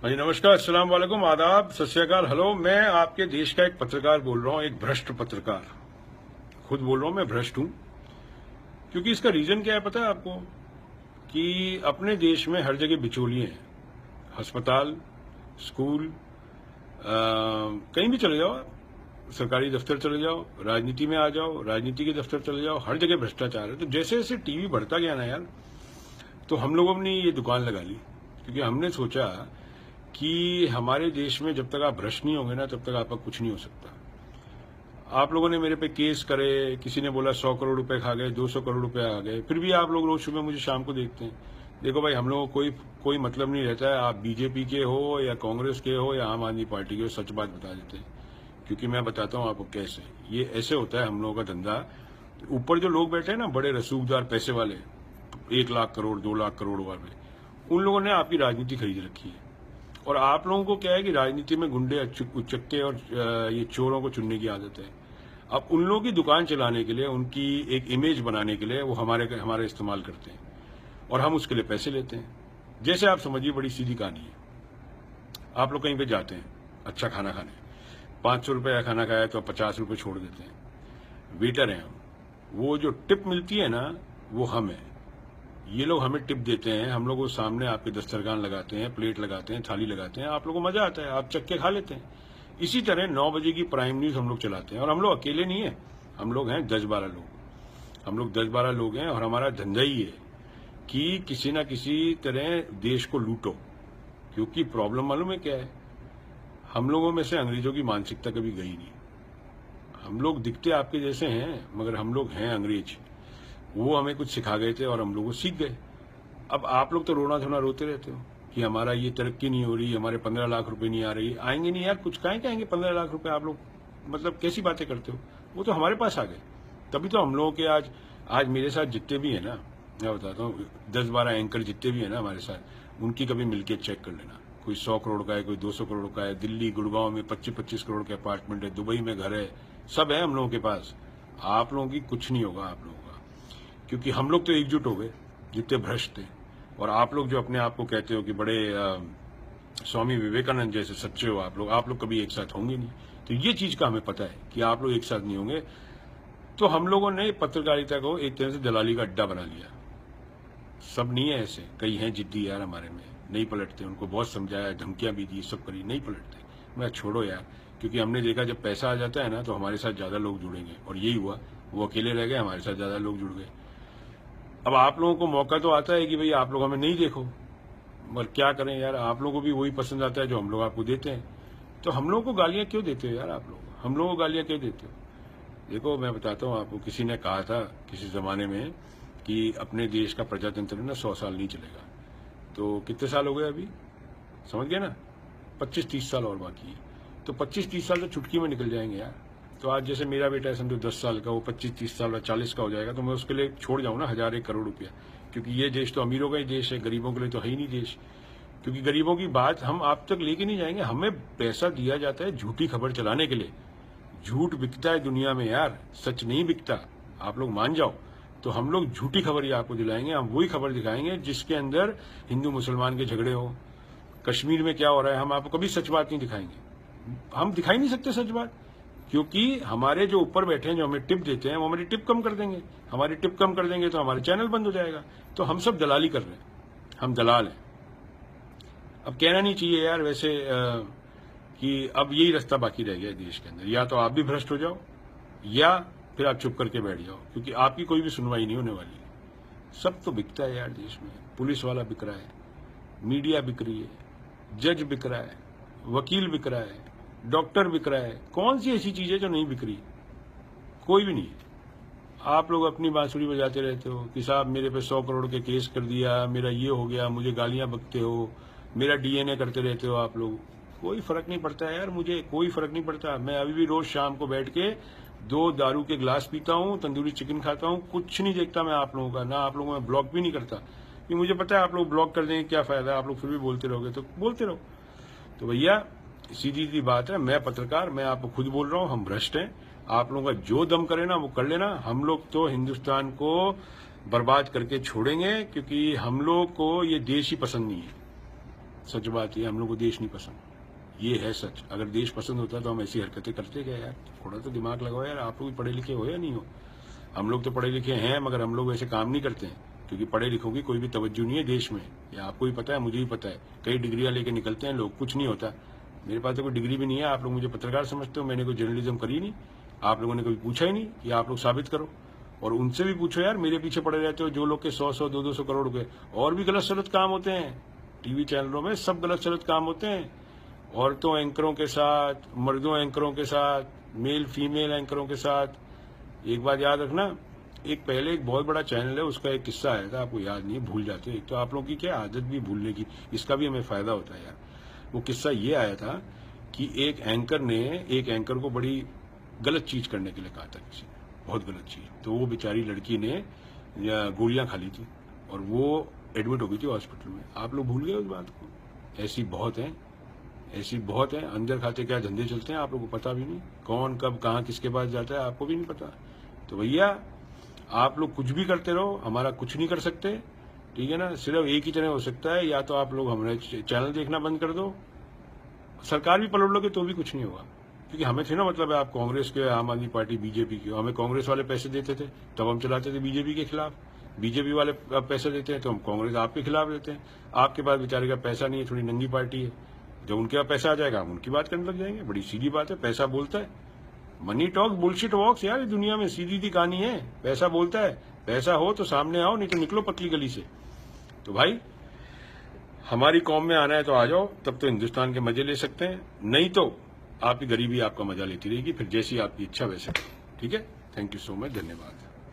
हाँ जी, नमस्कार, अस्सलाम वालेकुम, आदाब, सत श्री अकाल, हेलो। मैं आपके देश का एक पत्रकार बोल रहा हूँ, एक भ्रष्ट पत्रकार। खुद बोल रहा हूँ मैं भ्रष्ट हूँ, क्योंकि इसका रीजन क्या है पता है आपको? कि अपने देश में हर जगह बिचौलिए हैं। अस्पताल, स्कूल, कहीं भी चले जाओ आप, सरकारी दफ्तर चले जाओ, राजनीति में आ जाओ, राजनीति के दफ्तर चले जाओ, हर जगह भ्रष्टाचार है। तो जैसे जैसे टीवी बढ़ता गया ना यार, तो हम लोगों ने ये दुकान लगा ली, क्योंकि हमने सोचा कि हमारे देश में जब तक आप भ्रष्ट नहीं होंगे ना, तब तक आपका कुछ नहीं हो सकता। आप लोगों ने मेरे पे केस करे, किसी ने बोला 100 करोड़ रुपए खा गए, 200 करोड़ रुपए आ गए, फिर भी आप लोग रोज सुबह मुझे शाम को देखते हैं। देखो भाई, हम लोगों को कोई मतलब नहीं रहता है, आप बीजेपी के हो या कांग्रेस के हो या आम आदमी पार्टी के हो, सच बात बता देते हैं। क्योंकि मैं बताता हूँ आपको कैसे ये ऐसे होता है हम लोगों का धंधा। ऊपर जो लोग बैठे हैं ना, बड़े रसूखदार पैसे वाले, 1 लाख करोड़ 2 लाख करोड़ वाले, उन लोगों ने आपकी राजनीति खरीद रखी है। और आप लोगों को क्या है कि राजनीति में गुंडे, उचक्के और ये चोरों को चुनने की आदत है। अब उन लोगों की दुकान चलाने के लिए, उनकी एक इमेज बनाने के लिए वो हमारे इस्तेमाल करते हैं और हम उसके लिए पैसे लेते हैं। जैसे आप समझिए, बड़ी सीधी कहानी है। आप लोग कहीं पे जाते हैं अच्छा खाना खाने, 500 रुपये का खाना खाया तो 50 रुपये छोड़ देते हैं। वेटर हैं हम, वो जो टिप मिलती है ना, वो हम है। ये लोग हमें टिप देते हैं, हम लोग वो सामने आपके दस्तरखान लगाते हैं, प्लेट लगाते हैं, थाली लगाते हैं, आप लोगों को मजा आता है, आप चक्के खा लेते हैं। इसी तरह 9 बजे की प्राइम न्यूज हम लोग चलाते हैं, और हम लोग अकेले नहीं है, हम लोग हैं 10-12 लोग। हम लोग 10-12 लोग हैं, और हमारा धंधा ही है कि किसी ना किसी तरह देश को लूटो। क्योंकि प्रॉब्लम मालूम है क्या है? हम लोगों में से अंग्रेजों की मानसिकता कभी गई नहीं। हम लोग दिखते आपके जैसे हैं, मगर हम लोग हैं अंग्रेज। वो हमें कुछ सिखा गए थे और हम लोग सीख गए। अब आप लोग तो रोना धोना रोते रहते हो कि हमारा ये तरक्की नहीं हो रही, हमारे 15 लाख रुपए नहीं आ रही। आएंगे नहीं यार, कुछ काहे आएंगे 15 लाख रुपए? आप लोग मतलब कैसी बातें करते हो? वो तो हमारे पास आ गए, तभी तो हम लोगों के आज मेरे साथ जितने भी है ना, मैं बताता हूँ, 10-12 एंकर जितने भी है ना हमारे साथ, उनकी कभी मिलके चेक कर लेना। कोई 100 करोड़ का है, कोई 200 करोड़ का है, दिल्ली गुड़गांव में 25-25 करोड़ के अपार्टमेंट है, दुबई में घर है, सब है हम लोगों के पास। आप लोगों की कुछ नहीं होगा आप लोगों का, क्योंकि हम लोग तो एकजुट हो गए जितने भ्रष्ट थे। और आप लोग जो अपने आप को कहते हो कि बड़े स्वामी विवेकानंद जैसे सच्चे हो, आप लोग कभी एक साथ होंगे नहीं। तो ये चीज का हमें पता है कि आप लोग एक साथ नहीं होंगे। तो हम लोगों ने पत्रकारिता को एक तरह से दलाली का अड्डा बना लिया। सब नहीं है ऐसे, कई हैं जिद्दी यार हमारे में, नहीं पलटते। उनको बहुत समझाया, धमकियां भी दी, सब करी, नहीं पलटते। मैं छोड़ो यार, क्योंकि हमने देखा जब पैसा आ जाता है ना, तो हमारे साथ ज्यादा लोग जुड़ेंगे, और यही हुआ। वो अकेले रह गए, हमारे साथ ज्यादा लोग जुड़ गए। अब आप लोगों को मौका तो आता है कि भाई आप लोग हमें नहीं देखो, मगर क्या करें यार, आप लोगों को भी वही पसंद आता है जो हम लोग आपको देते हैं। तो हम लोगों को गालियां क्यों देते हो यार आप लोग? हम लोगों को गालियां क्यों देते हो? देखो मैं बताता हूँ आपको, किसी ने कहा था किसी जमाने में कि अपने देश का प्रजातंत्र ना 100 साल नहीं चलेगा। तो कितने साल हो गए अभी, समझ गए ना? 25-30 साल और बाकी है। तो 25-30 साल तो चुटकी में निकल जाएंगे यार। तो आज जैसे मेरा बेटा है समझो 10 साल का, वो 25-30 साल 40 का हो जाएगा, तो मैं उसके लिए छोड़ जाऊँ ना 1000-1 करोड़ रुपया। क्योंकि ये देश तो अमीरों का ही देश है, गरीबों के लिए तो है ही नहीं देश। क्योंकि गरीबों की बात हम आप तक लेके नहीं जाएंगे। हमें पैसा दिया जाता है झूठी खबर चलाने के लिए। झूठ बिकता है दुनिया में यार, सच नहीं बिकता, आप लोग मान जाओ। तो हम लोग झूठी खबर ही आपको दिलाएंगे, हम वही खबर दिखाएंगे जिसके अंदर हिंदू मुसलमान के झगड़े हो, कश्मीर में क्या हो रहा है, हम आपको कभी सच बात नहीं दिखाएंगे। हम दिखाई नहीं सकते सच बात, क्योंकि हमारे जो ऊपर बैठे हैं, जो हमें टिप देते हैं, वो हमारी टिप कम कर देंगे। हमारी टिप कम कर देंगे तो हमारे चैनल बंद हो जाएगा। तो हम सब दलाली कर रहे हैं, हम दलाल हैं। अब कहना नहीं चाहिए यार वैसे कि अब यही रास्ता बाकी रह गया है देश के अंदर, या तो आप भी भ्रष्ट हो जाओ या फिर आप चुप करके बैठ जाओ, क्योंकि आपकी कोई भी सुनवाई नहीं होने वाली है। सब तो बिकता है यार देश में, पुलिस वाला बिक रहा है, मीडिया बिक रही है, जज बिक रहा है, वकील बिक रहा है, डॉक्टर बिक रहा है। कौन सी ऐसी चीज है जो नहीं बिक रही? कोई भी नहीं है। आप लोग अपनी बांसुरी बजाते रहते हो कि साहब मेरे पे 100 करोड़ के केस कर दिया, मेरा ये हो गया, मुझे गालियां बकते हो, मेरा डीएनए करते रहते हो आप लोग। कोई फर्क नहीं पड़ता है यार, मुझे कोई फर्क नहीं पड़ता। मैं अभी भी रोज शाम को बैठ के 2 दारू के ग्लास पीता हूँ, तंदूरी चिकन खाता हूँ, कुछ नहीं देखता मैं आप लोगों का, ना आप लोगों में ब्लॉक भी नहीं करता, क्योंकि मुझे पता है आप लोग ब्लॉक कर देंगे, क्या फायदा है, आप लोग फिर भी बोलते रहोगे, तो बोलते रहो। तो भैया सीधी सी बात है, मैं पत्रकार, मैं आपको खुद बोल रहा हूँ, हम भ्रष्ट हैं। आप लोगों का जो दम करे ना वो कर लेना। हम लोग तो हिंदुस्तान को बर्बाद करके छोड़ेंगे, क्योंकि हम लोग को ये देश ही पसंद नहीं है। सच बात है, हम लोग को देश नहीं पसंद, ये है सच। अगर देश पसंद होता तो हम ऐसी हरकतें करते क्या यार? थोड़ा तो दिमाग लगाओ यार, आप लोग पढ़े लिखे हो या नहीं हो? हम लोग तो पढ़े लिखे हैं, मगर हम लोग वैसे काम नहीं करते हैं, क्योंकि पढ़े लिखों की कोई भी तवज्जो नहीं है देश में। ये आपको भी पता है, मुझे भी पता है। कई डिग्रियां लेके निकलते हैं लोग, कुछ नहीं होता। मेरे पास तो कोई डिग्री भी नहीं है, आप लोग मुझे पत्रकार समझते हो, मैंने कोई जर्नलिज्म करी नहीं, आप लोगों ने कभी पूछा ही नहीं कि आप लोग साबित करो। और उनसे भी पूछो यार, मेरे पीछे पड़े रहते हो जो लोग के 100-100, 200 करोड़ रुपए, और भी गलत सलत काम होते हैं टीवी चैनलों में, सब गलत सलत काम होते हैं। औरतों एंकरों के साथ, मर्दों एंकरों के साथ, मेल फीमेल एंकरों के साथ। एक बात याद रखना, एक पहले एक बहुत बड़ा चैनल है, उसका एक किस्सा आया था, आपको याद नहीं, भूल जाते हो। एक तो आप लोगों की क्या आदत भी भूलने की, इसका भी हमें फायदा होता है यार। वो किस्सा ये आया था कि एक एंकर ने एक एंकर को बड़ी गलत चीज करने के लिए कहा था, किसी ने बहुत गलत चीज। तो वो बेचारी लड़की ने गोलियां खा ली थी और वो एडमिट हो गई थी हॉस्पिटल में। आप लोग भूल गए उस बात को? ऐसी बहुत है, ऐसी बहुत है। अंदर खाते क्या धंधे चलते हैं, आप लोगों को पता भी नहीं, कौन कब कहाँ किसके पास जाता है, आपको भी नहीं पता। तो भैया आप लोग कुछ भी करते रहो, हमारा कुछ नहीं कर सकते, ठीक है ना? सिर्फ एक ही तरह हो सकता है, या तो आप लोग हमारे चैनल देखना बंद कर दो, सरकार भी पलट लोगे तो भी कुछ नहीं होगा। क्योंकि हमें थे ना, मतलब है आप कांग्रेस के, आम आदमी पार्टी, बीजेपी के, हमें कांग्रेस वाले पैसे देते थे तब हम चलाते थे बीजेपी के खिलाफ, बीजेपी वाले पैसे देते हैं तो हम कांग्रेस आपके खिलाफ देते हैं। आपके पास बेचारे का पैसा नहीं है, थोड़ी नंगी पार्टी है, जब उनके पास पैसा आ जाएगा हम उनकी बात करने लग जाएंगे। बड़ी सीधी बात है, पैसा बोलता है। मनी टॉक बुलशिट वॉक्स यार, ये दुनिया में सीधी सी कहानी है, पैसा बोलता है। पैसा हो तो सामने आओ, नहीं तो निकलो पतली गली से। तो भाई हमारी कौम में आना है तो आ जाओ, तब तो हिंदुस्तान के मजे ले सकते हैं, नहीं तो आपकी गरीबी आपका मजा लेती रहेगी, फिर जैसी आपकी इच्छा वैसे। ठीक है, थैंक यू सो मच, धन्यवाद।